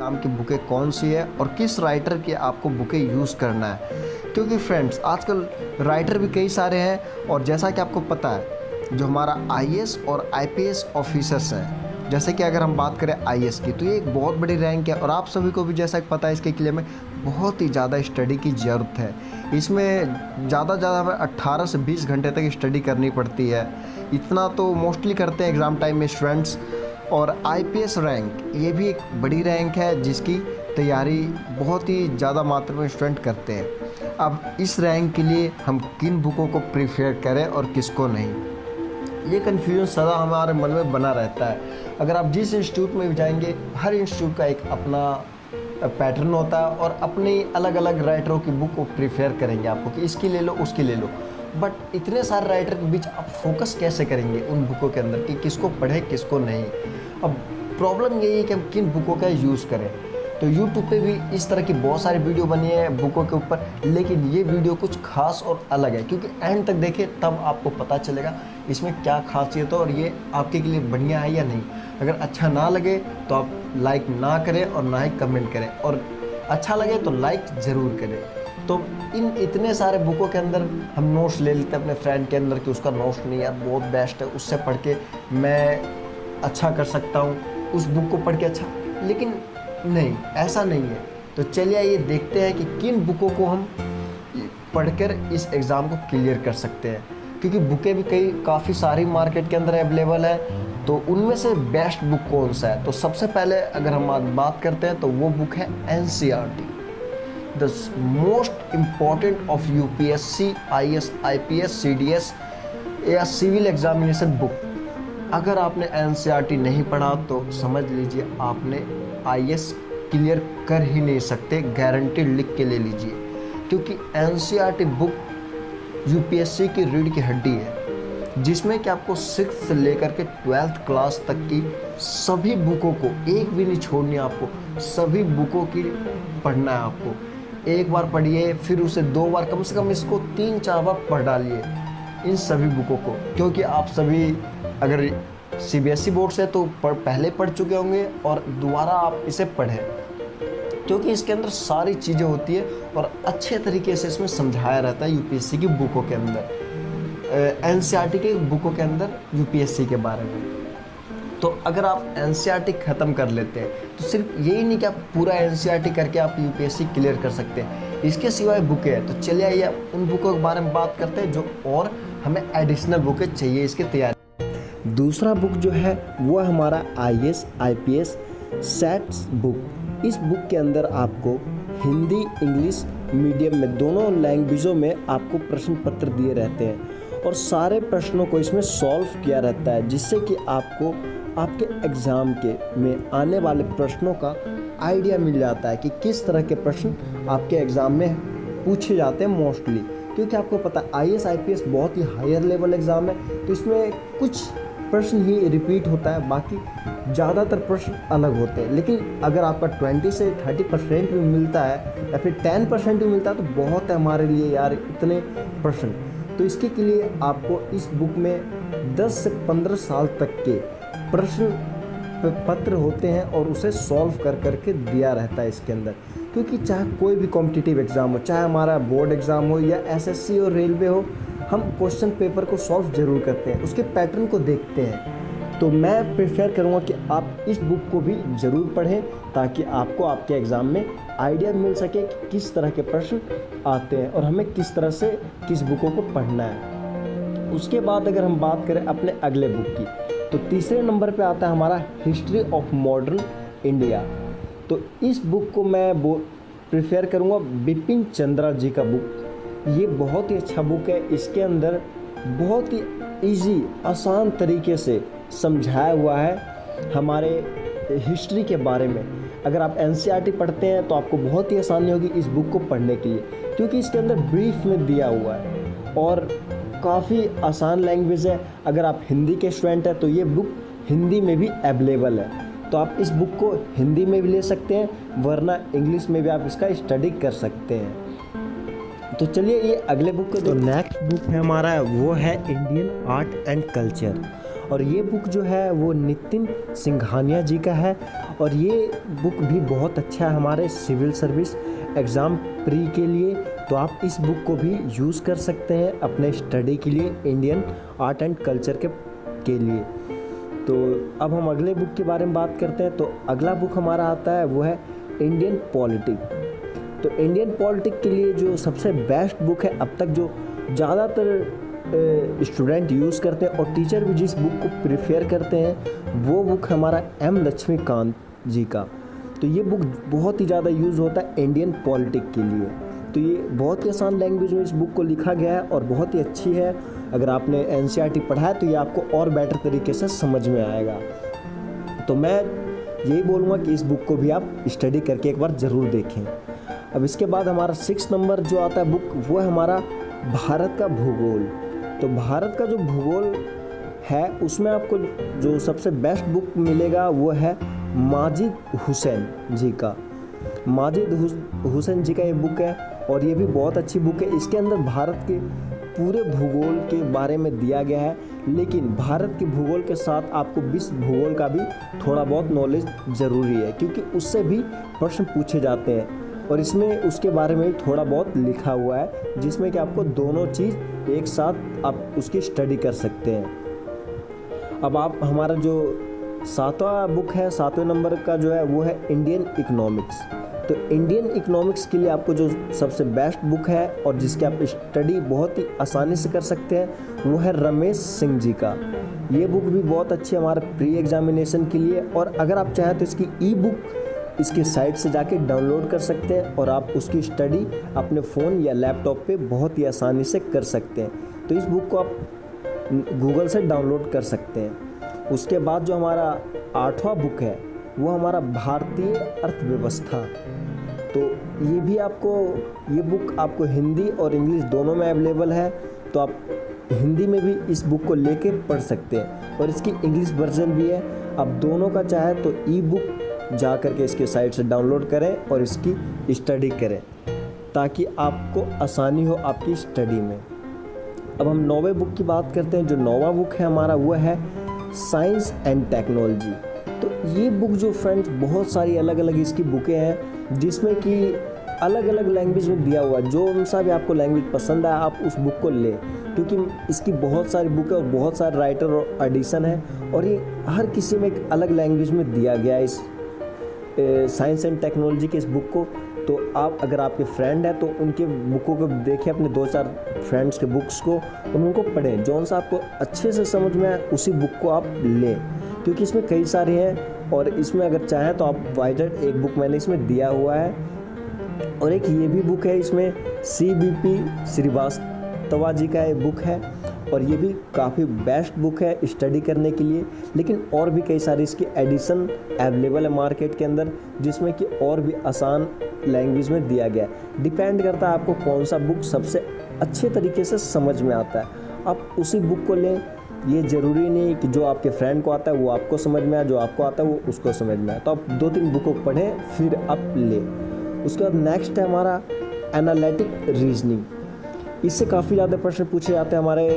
नाम की बुकें कौन सी है और किस राइटर की आपको बुकें यूज़ करना है। क्योंकि फ्रेंड्स आजकल राइटर भी कई सारे हैं और जैसा कि आपको पता है जो हमारा आईएएस और आईपीएस ऑफिसर्स हैं, जैसे कि अगर हम बात करें आईएएस की तो ये एक बहुत बड़ी रैंक है और आप सभी को भी जैसा कि पता है इसके लिए में बहुत ही ज़्यादा स्टडी की ज़रूरत है। इसमें ज़्यादा हमें 18 से 20 घंटे तक स्टडी करनी पड़ती है। इतना तो मोस्टली करते हैं एग्ज़ाम टाइम में स्टूडेंट्स। और आईपीएस रैंक ये भी एक बड़ी रैंक है जिसकी तैयारी बहुत ही ज़्यादा मात्रा में स्टूडेंट करते हैं। अब इस रैंक के लिए हम किन बुकों को प्रीफर करें और किसको नहीं, ये कन्फ्यूजन सदा हमारे मन में बना रहता है। अगर आप जिस इंस्टीट्यूट में भी जाएंगे, हर इंस्टीट्यूट का एक अपना पैटर्न होता है और अपनी अलग अलग राइटरों की बुक को प्रीफर करेंगे आपको कि इसकी ले लो उसकी ले लो। बट इतने सारे राइटर के बीच आप फोकस कैसे करेंगे उन बुकों के अंदर कि किसको पढ़े किसको नहीं। अब प्रॉब्लम यही है कि हम किन बुकों का यूज़ करें। तो YouTube पे भी इस तरह की बहुत सारी वीडियो बनी है बुकों के ऊपर, लेकिन ये वीडियो कुछ खास और अलग है क्योंकि एंड तक देखें तब आपको पता चलेगा इसमें क्या खासियत है और ये आपके लिए बढ़िया है या नहीं। अगर अच्छा ना लगे तो आप लाइक ना करें और ना ही कमेंट करें, और अच्छा लगे तो लाइक ज़रूर करें। तो इन इतने सारे बुकों के अंदर हम नोट्स ले लेते हैं अपने फ्रेंड के अंदर कि उसका नोट्स नहीं यार बहुत बेस्ट है, उससे पढ़ के मैं अच्छा कर सकता हूँ, उस बुक को पढ़ के अच्छा। लेकिन नहीं, ऐसा नहीं है। तो चलिए ये देखते हैं कि किन बुकों को हम पढ़कर इस एग्ज़ाम को क्लियर कर सकते हैं, क्योंकि बुकें भी काफ़ी सारी मार्केट के अंदर अवेलेबल है। तो उनमें से बेस्ट बुक कौन सा है, तो सबसे पहले अगर हम बात करते हैं तो वो बुक है NCERT, the most important of UPSC IAS IPS CDS या सिविल एग्जामिनेशन बुक। अगर आपने एनसीईआरटी नहीं पढ़ा तो समझ लीजिए आपने आईएएस क्लियर कर ही नहीं सकते, गारंटी लिख के ले लीजिए। क्योंकि एनसीईआरटी बुक यूपीएससी की रीढ़ की हड्डी है, जिसमें कि आपको 6th से लेकर के 12th क्लास तक की सभी बुकों को, एक भी नहीं छोड़नी, आपको सभी बुकों की पढ़ना है। आपको एक बार पढ़िए, फिर उसे 2 बार, कम से कम इसको 3-4 बार पढ़ डालिए इन सभी बुकों को। क्योंकि आप सभी अगर सीबीएसई बोर्ड से तो पहले पढ़ चुके होंगे और दोबारा आप इसे पढ़ें, क्योंकि इसके अंदर सारी चीज़ें होती है और अच्छे तरीके से इसमें समझाया रहता है यूपीएससी की बुकों के अंदर, एनसीईआरटी के बुकों के अंदर यूपीएससी के बारे में। तो अगर आप एनसीईआरटी ख़त्म कर लेते हैं तो सिर्फ यही नहीं कि आप पूरा एनसीईआरटी करके आप यूपीएससी क्लियर कर सकते हैं, इसके सिवाय बुकें हैं। तो चलिए आइए उन बुकों के बारे में बात करते हैं जो और हमें एडिशनल बुकें चाहिए इसकी तैयारी। दूसरा बुक जो है वो है हमारा आईएएस आईपीएस सेट्स बुक। इस बुक के अंदर आपको हिंदी इंग्लिश मीडियम में दोनों लैंग्वेजों में आपको प्रश्न पत्र दिए रहते हैं और सारे प्रश्नों को इसमें सॉल्व किया रहता है, जिससे कि आपको आपके एग्ज़ाम के में आने वाले प्रश्नों का आइडिया मिल जाता है कि किस तरह के प्रश्न आपके एग्ज़ाम में पूछे जाते हैं मोस्टली। क्योंकि आपको पता है आईएएस आईपीएस बहुत ही हायर लेवल एग्ज़ाम है, तो इसमें कुछ प्रश्न ही रिपीट होता है, बाकी ज़्यादातर प्रश्न अलग होते हैं। लेकिन अगर आपका 20 से 30% भी मिलता है या फिर 10% भी मिलता है तो बहुत है हमारे लिए यार इतने प्रश्न। तो इसके लिए आपको इस बुक में 10 से 15 साल तक के प्रश्न पत्र होते हैं और उसे सॉल्व कर करके दिया रहता है इसके अंदर। क्योंकि चाहे कोई भी कॉम्पिटिटिव एग्ज़ाम हो, चाहे हमारा बोर्ड एग्ज़ाम हो या एसएससी और रेलवे हो, हम क्वेश्चन पेपर को सॉल्व ज़रूर करते हैं, उसके पैटर्न को देखते हैं। तो मैं प्रेफर करूँगा कि आप इस बुक को भी ज़रूर पढ़ें ताकि आपको आपके एग्ज़ाम में आइडिया मिल सके कि किस तरह के प्रश्न आते हैं और हमें किस तरह से किस बुकों को पढ़ना है। उसके बाद अगर हम बात करें अपने अगले बुक की, तो तीसरे नंबर पे आता है हमारा हिस्ट्री ऑफ मॉडर्न इंडिया। तो इस बुक को मैं प्रेफर करूँगा बिपिन चंद्रा जी का बुक। ये बहुत ही अच्छा बुक है, इसके अंदर बहुत ही इजी आसान तरीके से समझाया हुआ है हमारे हिस्ट्री के बारे में। अगर आप एनसीईआरटी पढ़ते हैं तो आपको बहुत ही आसानी होगी इस बुक को पढ़ने के लिए, क्योंकि इसके अंदर ब्रीफ में दिया हुआ है और काफ़ी आसान लैंग्वेज है। अगर आप हिंदी के स्टूडेंट हैं तो ये बुक हिंदी में भी अवेलेबल है, तो आप इस बुक को हिंदी में भी ले सकते हैं, वरना इंग्लिश में भी आप इसका स्टडी कर सकते हैं। तो चलिए ये अगले बुक को, तो नेक्स्ट बुक है हमारा वो है इंडियन आर्ट एंड कल्चर। और ये बुक जो है वो नितिन सिंघानिया जी का है और ये बुक भी बहुत अच्छा है हमारे सिविल सर्विस एग्ज़ाम प्री के लिए। तो आप इस बुक को भी यूज़ कर सकते हैं अपने स्टडी के लिए, इंडियन आर्ट एंड कल्चर के लिए। तो अब हम अगले बुक के बारे में बात करते हैं। तो अगला बुक हमारा आता है वो है इंडियन पॉलिटिक। तो इंडियन पॉलिटिक के लिए जो सबसे बेस्ट बुक है अब तक, जो ज़्यादातर स्टूडेंट यूज़ करते हैं और टीचर भी जिस बुक को प्रेफर करते हैं, वो बुक हमारा एम लक्ष्मीकांत जी का। तो ये बुक बहुत ही ज़्यादा यूज़ होता है इंडियन पॉलिटिक के लिए। तो ये बहुत ही आसान लैंग्वेज में इस बुक को लिखा गया है और बहुत ही अच्छी है। अगर आपने एनसीईआरटी पढ़ा है तो ये आपको और बेटर तरीके से समझ में आएगा। तो मैं यही बोलूँगा कि इस बुक को भी आप स्टडी करके एक बार ज़रूर देखें। अब इसके बाद हमारा 6 नंबर जो आता है बुक, वो है हमारा भारत का भूगोल। तो भारत का जो भूगोल है उसमें आपको जो सबसे बेस्ट बुक मिलेगा वो है माजिद हुसैन जी का। माजिद हुसैन जी का ये बुक है और ये भी बहुत अच्छी बुक है। इसके अंदर भारत के पूरे भूगोल के बारे में दिया गया है, लेकिन भारत के भूगोल के साथ आपको विश्व भूगोल का भी थोड़ा बहुत नॉलेज ज़रूरी है, क्योंकि उससे भी प्रश्न पूछे जाते हैं और इसमें उसके बारे में भी थोड़ा बहुत लिखा हुआ है, जिसमें कि आपको दोनों चीज़ एक साथ आप उसकी स्टडी कर सकते हैं। अब आप हमारा जो 7वां बुक है, 7वें नंबर का जो है वो है इंडियन इकोनॉमिक्स। तो इंडियन इकोनॉमिक्स के लिए आपको जो सबसे बेस्ट बुक है और जिसकी आप स्टडी बहुत ही आसानी से कर सकते हैं वो है रमेश सिंह जी का। ये बुक भी बहुत अच्छी है हमारे प्री एग्जामिनेशन के लिए, और अगर आप चाहें तो इसकी ई बुक इसके साइट से जाके डाउनलोड कर सकते हैं और आप उसकी स्टडी अपने फ़ोन या लैपटॉप पे बहुत ही आसानी से कर सकते हैं। तो इस बुक को आप गूगल से डाउनलोड कर सकते हैं। उसके बाद जो हमारा 8वां बुक है वो हमारा भारतीय अर्थव्यवस्था। तो ये भी ये बुक आपको हिंदी और इंग्लिश दोनों में अवेलेबल है। तो आप हिंदी में भी इस बुक को लेके पढ़ सकते हैं और इसकी इंग्लिश वर्जन भी है। आप दोनों का चाहे तो ई बुक जा करके इसके साइट से डाउनलोड करें और इसकी स्टडी करें, ताकि आपको आसानी हो आपकी स्टडी में। अब हम 9वें बुक की बात करते हैं। जो 9वां बुक है हमारा वो है साइंस एंड टेक्नोलॉजी। तो ये बुक जो फ्रेंड्स बहुत सारी अलग अलग इसकी बुकें हैं, जिसमें कि अलग अलग लैंग्वेज में दिया हुआ है। जो सा भी आपको लैंग्वेज पसंद है आप उस बुक को लें, क्योंकि इसकी बहुत सारी बुक है और बहुत सारे राइटर और एडिशन है और ये हर किसी में एक अलग लैंग्वेज में दिया गया है इस साइंस एंड टेक्नोलॉजी के इस बुक को। तो आप अगर आपके फ्रेंड है तो उनके बुकों को देखें, अपने 2-4 फ्रेंड्स के बुक्स को, और उनको पढ़ें। जौन सा आपको अच्छे से समझ में आए उसी बुक को आप लें, क्योंकि इसमें कई सारे हैं और इसमें अगर चाहें तो आप वाइडर एक बुक मैंने इसमें दिया हुआ है और एक ये भी बुक है, इसमें CBP श्रीवास्तवा जी का ये बुक है और ये भी काफ़ी बेस्ट बुक है स्टडी करने के लिए। लेकिन और भी कई सारी इसकी एडिशन अवेलेबल है मार्केट के अंदर, जिसमें कि और भी आसान लैंग्वेज में दिया गया है। डिपेंड करता है आपको कौन सा बुक सबसे अच्छे तरीके से समझ में आता है, आप उसी बुक को लें। ये ज़रूरी नहीं कि जो आपके फ्रेंड को आता है वो आपको समझ में आए, जो आपको आता है वो उसको समझ में आए। तो आप 2-3 बुकों को पढ़ें फिर आप लें। उसके बाद नेक्स्ट है हमारा एनालिटिक रीजनिंग। इससे काफ़ी ज़्यादा प्रश्न पूछे जाते हैं हमारे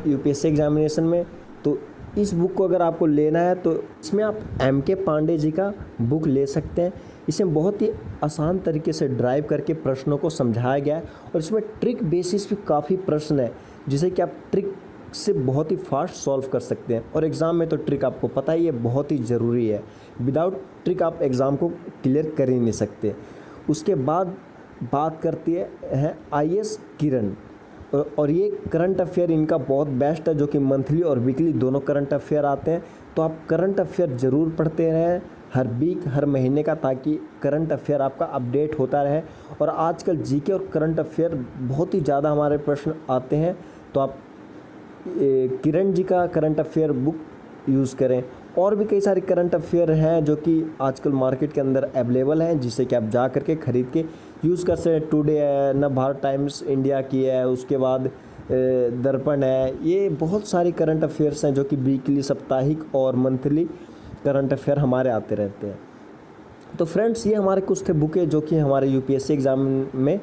UPSC एग्जामिनेशन में। तो इस बुक को अगर आपको लेना है तो इसमें आप MK पांडे जी का बुक ले सकते हैं। इसमें बहुत ही आसान तरीके से ड्राइव करके प्रश्नों को समझाया गया है और इसमें ट्रिक बेसिस पे काफ़ी प्रश्न है, जिसे कि आप ट्रिक से बहुत ही फास्ट सॉल्व कर सकते हैं। और एग्ज़ाम में तो ट्रिक आपको पता ही है बहुत ही ज़रूरी है, विदाउट ट्रिक आप एग्ज़ाम को क्लियर कर ही नहीं सकते। उसके बाद बात करती है IAS किरण, और ये करंट अफेयर इनका बहुत बेस्ट है, जो कि मंथली और वीकली दोनों करंट अफेयर आते हैं। तो आप करंट अफेयर ज़रूर पढ़ते रहें हर वीक, हर महीने का, ताकि करंट अफेयर आपका अपडेट होता रहे। और आजकल GK और करंट अफेयर बहुत ही ज़्यादा हमारे प्रश्न आते हैं, तो आप किरण जी का करंट अफेयर बुक यूज़ करें। और भी कई सारे करंट अफेयर हैं जो कि आजकल मार्केट के अंदर अवेलेबल हैं, जिसे कि आप जा करके ख़रीद के यूज़ कर सकते हैं। टुडे है, नवभारत टाइम्स इंडिया की है, उसके बाद दर्पण है। ये बहुत सारी करंट अफेयर्स हैं जो कि वीकली, साप्ताहिक और मंथली करंट अफेयर हमारे आते रहते हैं। तो फ्रेंड्स, ये हमारे कुछ थे बुकें जो कि हमारे UPSC एग्ज़ाम में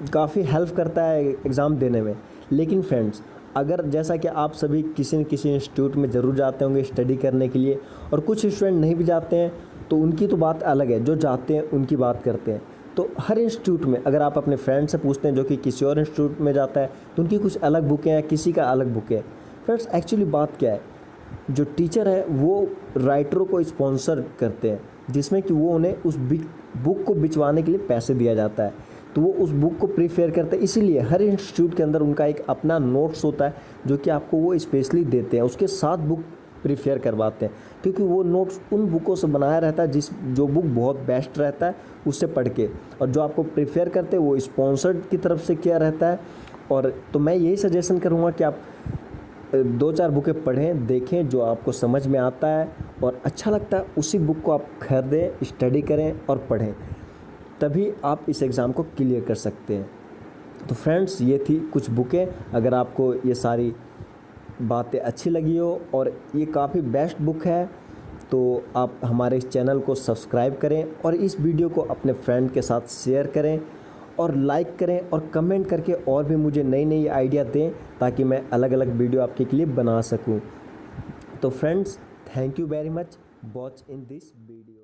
काफ़ी हेल्प करता है एग्ज़ाम देने में। लेकिन फ्रेंड्स, अगर जैसा कि आप सभी किसी न किसी इंस्टीट्यूट में ज़रूर जाते होंगे स्टडी करने के लिए, और कुछ स्टूडेंट नहीं भी जाते हैं तो उनकी तो बात अलग है, जो जाते हैं उनकी बात करते हैं। तो हर इंस्टीट्यूट में अगर आप अपने फ्रेंड से पूछते हैं जो कि किसी और इंस्टीट्यूट में जाता है तो उनकी कुछ अलग बुकें हैं, किसी का अलग बुक है। फ्रेंड्स एक्चुअली बात क्या है, जो टीचर है वो राइटरों को स्पॉन्सर करते हैं, जिसमें कि वो उन्हें उस बुक को बिचवाने के लिए पैसे दिया जाता है, तो वो उस बुक को प्रीफेयर करते हैं। इसीलिए हर इंस्टीट्यूट के अंदर उनका एक अपना नोट्स होता है जो कि आपको वो स्पेशली देते हैं, उसके साथ बुक प्रीफेयर करवाते हैं, क्योंकि वो नोट्स उन बुकों से बनाया रहता है जो बुक बहुत बेस्ट रहता है उससे पढ़ के, और जो आपको प्रीफेयर करते हैं वो स्पॉन्सर्ड की तरफ से किया रहता है। और तो मैं यही सजेशन करूँगा कि आप 2-4 बुकें पढ़ें, देखें, जो आपको समझ में आता है और अच्छा लगता है उसी बुक को आप खरीदें, स्टडी करें और पढ़ें, तभी आप इस एग्ज़ाम को क्लियर कर सकते हैं। तो फ्रेंड्स ये थी कुछ बुकें। अगर आपको ये सारी बातें अच्छी लगी हो और ये काफ़ी बेस्ट बुक है तो आप हमारे इस चैनल को सब्सक्राइब करें और इस वीडियो को अपने फ्रेंड के साथ शेयर करें और लाइक करें और कमेंट करके और भी मुझे नई नई आइडिया दें ताकि मैं अलग अलग वीडियो आपके लिए बना सकूं। तो friends thank you very much watch in this video.